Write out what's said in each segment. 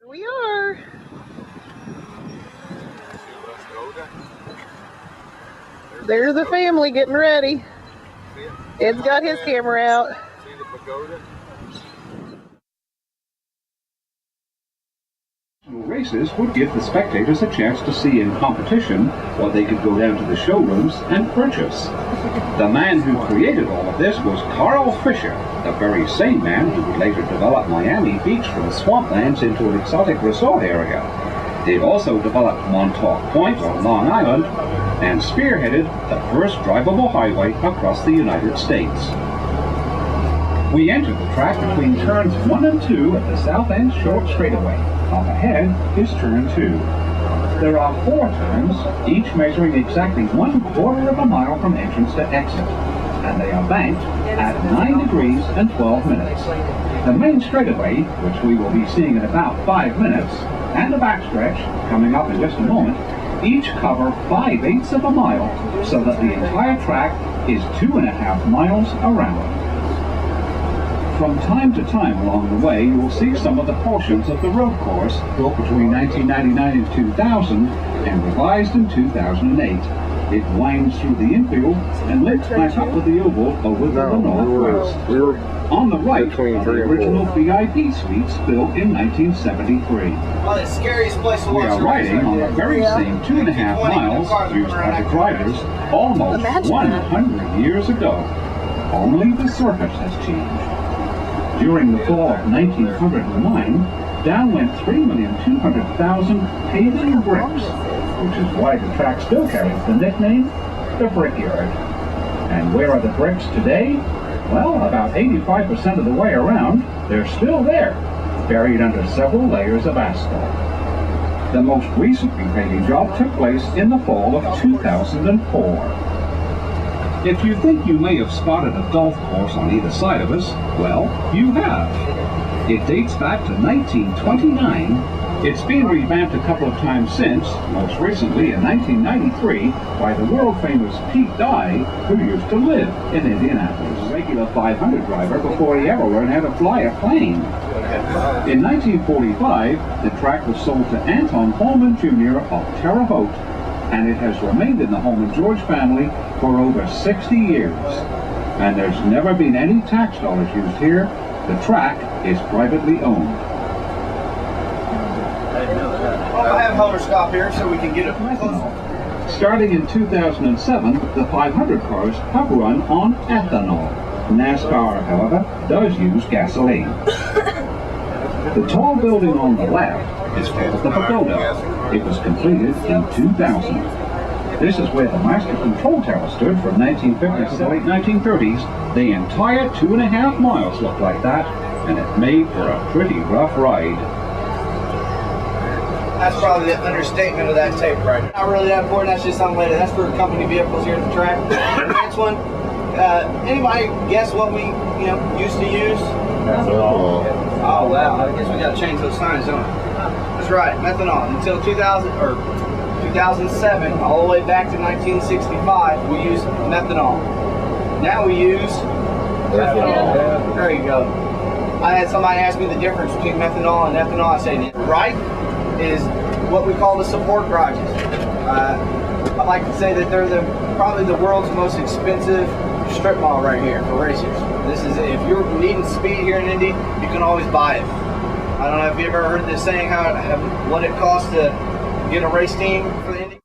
We are. There's the family getting ready. Ed's got his camera out. See the pagoda? Races would give the spectators a chance to see in competition what they could go down to the showrooms and purchase. The man who created all of this was Carl Fisher, the very same man who would later develop Miami Beach from swamplands into an exotic resort area. He also developed Montauk Point on Long Island and spearheaded the first drivable highway across the United States. We entered the track between turns 1 and 2 at the South End Short Straightaway. Up ahead is turn 2. There are 4 turns, each measuring exactly 1/4 of a mile from entrance to exit, and they are banked at 9 degrees and 12 minutes. The main straightaway, which we will be seeing in about 5 minutes, and the backstretch, coming up in just a moment, each cover 5/8 of a mile, so that the entire track is 2.5 miles around. From time to time along the way, you will see some of the portions of the road course built between 1999 and 2000 and revised in 2008. It winds through the infield and links back up with the oval over to the northwest. On the right are the original VIP suites built in 1973. Well, the scariest place to watch. We are riding on the very same 2.5 miles used by the drivers almost 100 years ago. Only the surface has changed. During the fall of 1909, down went 3,200,000 paving bricks, which is why the track still carries the nickname, the Brickyard. And where are the bricks today? Well, about 85% of the way around, they're still there, buried under several layers of asphalt. The most recent repaving job took place in the fall of 2004. If you think you may have spotted a golf course on either side of us, well, you have. It dates back to 1929. It's been revamped a couple of times since, most recently in 1993 by the world-famous Pete Dye, who used to live in Indianapolis. A regular 500 driver before he ever learned how to fly a plane. In 1945, the track was sold to Anton Holman Jr. of Terre Haute, and it has remained in the Holman George family for over 60 years. And there's never been any tax dollars used here. The track is privately owned. Well, I have Homer stop here so we can get it closer. Starting in 2007, the 500 cars have run on ethanol. NASCAR, however, does use gasoline. The tall building on the left is called the Pagoda. It was completed in 2000. This is where the Master Control Tower stood from 1950s to the late 1930s. The entire 2.5 miles looked like that, and it made for a pretty rough ride. That's probably the understatement of that tape right now. Not really that important, that's just something later. That's for company vehicles here at the track. The next one, anybody guess what we used to use? Methanol. Oh wow, I guess we gotta change those signs, don't we? That's right, methanol. Until 2007, all the way back to 1965, we used methanol. Now we use ethanol. There you go. I had somebody ask me the difference between methanol and ethanol. I said, right is what we call the support garages. I like to say that they're probably the world's most expensive strip mall right here for racers. This is, if you're needing speed here in Indy, you can always buy it. I don't know if you ever heard this saying, what it costs to get a race team for the Indy.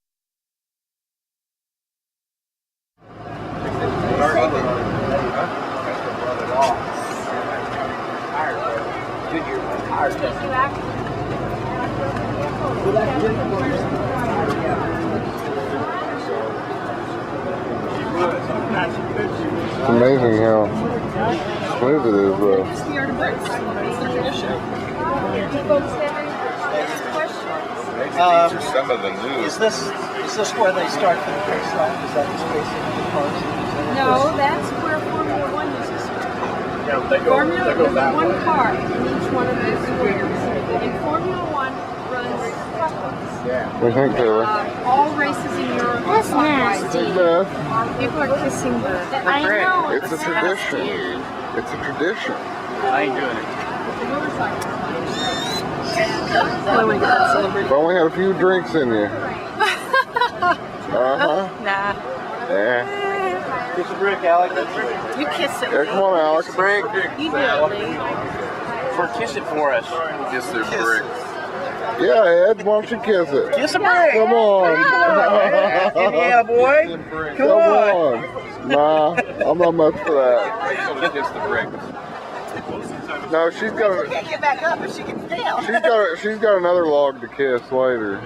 It's amazing how smooth it is, though. It's the art of bricks. It's the tradition. Some of the news. Is this where they start the race line? Is that the racing of the cars? No, that's where Formula One used to start. Yeah, they go There's one car in each one of those squares. And Formula One runs What do you think, Taylor? all races in Europe. That's nasty. People are kissing the... I know. It's a tradition. It's a tradition. I ain't doing it. When we got sober. You've only had a few drinks in you. Uh-huh. Nah. Yeah. Kiss a brick, Alec. You kiss it. Yeah, come on, Alex. Brick. You do it, Lee. Kiss it for us. Kiss their brick. Yeah, Ed, why don't you kiss it? Kiss a brick. Come on. Yeah, boy. Come on. Nah, I'm not much for that. Kiss the brick. No, she's got Can't get back up if she gets down. she's got another log to kiss later.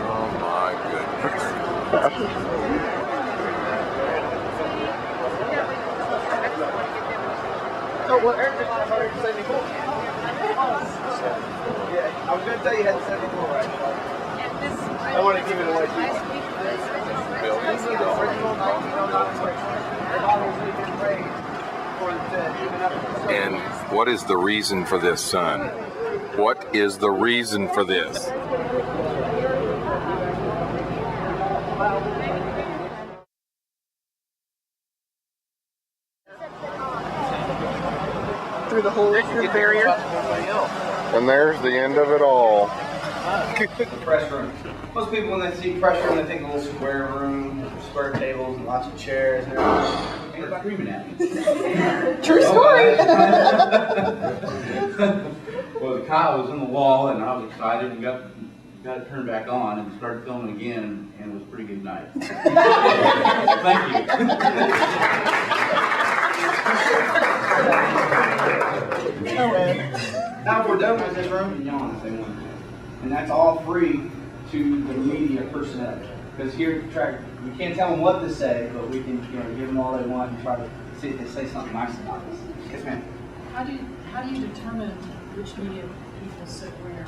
Oh my goodness. Oh, well, Eric just had 174. Yeah, I was going to tell you had 74, right? I want to give it away to you. And what is the reason for this, son? What is the reason for this? Through the hole, through the barrier. And there's the end of it all. Press room. Most people, when they see press room, they think a little square room, square tables, and lots of chairs and everything. They're screaming at me. True story. Well, the cot was in the wall, and I was excited and got it turned back on and started filming again, and it was a pretty good night. Thank you. Now we're done with this room, and that's all free to the media personnel. Because here, we can't tell them what to say, but we can, give them all they want and try to see if they say something nice about us. Yes, ma'am. How do you determine which media people sit where?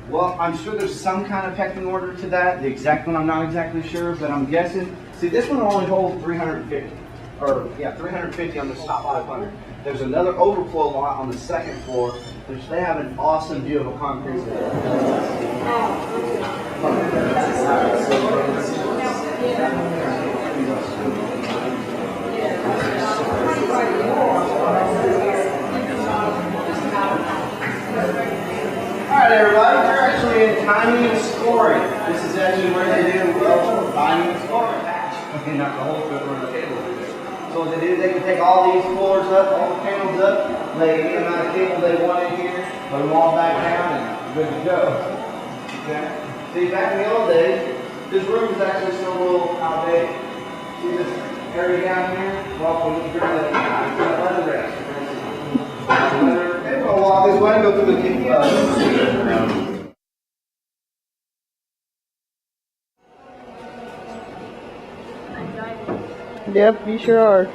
Well, I'm sure there's some kind of pecking order to that. The exact one, I'm not exactly sure, but I'm guessing. See, this one only holds 350. 350 on the top 500. There's another overflow lot on the second floor, which they have an awesome view of a concrete wall. Alright everybody, we're actually in timing and scoring. This is actually where they do timing and scoring. Okay, not the whole foot on the table. So what they do, they can take all these floors up, all the panels up, lay any amount of cable they want in here, put them all back down, and good to go. Okay? See, back in the old days, this room is actually still a little outdated. See this area down here? Well, when you turn the leather rest. Maybe we'll walk this way and go through the Yep, you sure are.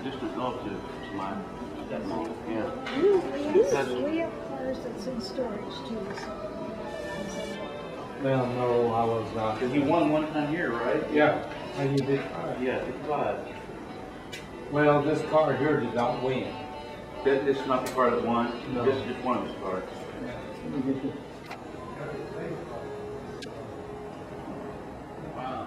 Just to go to my stepmom. Yeah. We have cars that's in storage too. Well, no, I was not. Because you won one time here, right? Yeah, and you did. Yeah, 55. Well, this car here did not win. This is not the car that won. No. This is just one of his cars. Wow.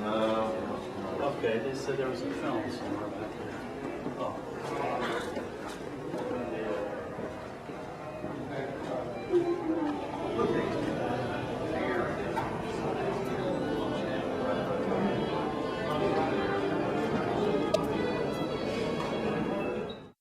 No. Okay, they said there was a film somewhere back there. Oh.